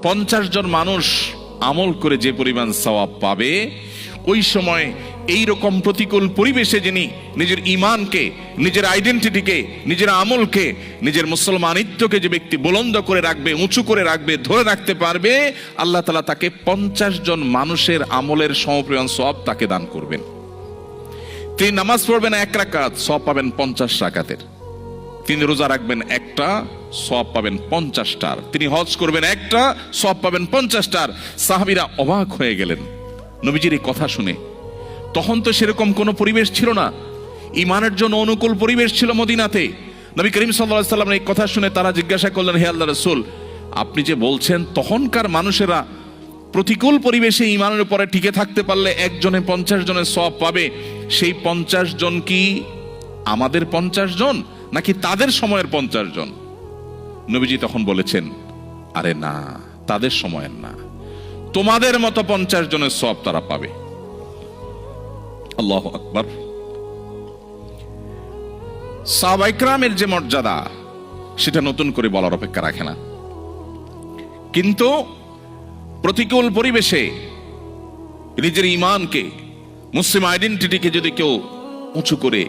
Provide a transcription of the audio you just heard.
50 জন মানুষ আমল করে যে পরিমাণ সওয়াব পাবে, ওই সময় এই রকম প্রতিকূল পরিবেশে যিনি নিজের ঈমানকে, নিজের আইডেন্টিটিকে, নিজের আমলকে, নিজের মুসলমানিত্বকে যে ব্যক্তি বুলন্দ করে রাখবে, উঁচু করে রাখবে, ধরে রাখতে পারবে, আল্লাহ তাআলা তাকে 50 জন মানুষের আমলের সমপরিমাণ সওয়াব তাকে দান করবেন। তিনি নামাজ পড়বেন 1 রাকাত, সওয়াব পাবেন 50 রাকাতের। তিনি রোজা রাখবেন 1টা, সওয়াব পাবেন 50টার। তিনি হজ করবেন 1টা, সওয়াব পাবেন 50টার। সাহাবীরা অবাক হয়ে গেলেন নবীজির এই কথা শুনে। তখন তো সেরকম কোনো পরিবেশ ছিল না, ঈমানের জন্য অনুকূল পরিবেশ ছিল মদিনাতে। নবী করিম সাল্লাল্লাহু আলাইহি ওয়াসাল্লাম এই কথা শুনে তারা জিজ্ঞাসা করলেন, হে আল্লাহর রাসূল, আপনি যে বলছেন তখনকার মানুষেরা প্রতিকূল পরিবেশে ঈমানের উপরে টিকে থাকতে পারলে একজনে 50 জনের সওয়াব পাবে, সেই 50 জন কি আমাদের 50 জন নাকি তাদের সময়ের 50 জন? নবীজি তখন বলেছেন, আরে না, তাদের সময়ের না, তোমাদের মতো 50 জনের সওয়াব তারা পাবে। আল্লাহু আকবার। সাহাবায়ে কেরামের যে মর্যাদা, সেটা নতুন করে বলার অপেক্ষা রাখে না। কিন্তু প্রতিকূল পরিবেশে নিজের ঈমানকে, মুসলিম আইডেন্টিটিকে যদি কেউ উঁচু করে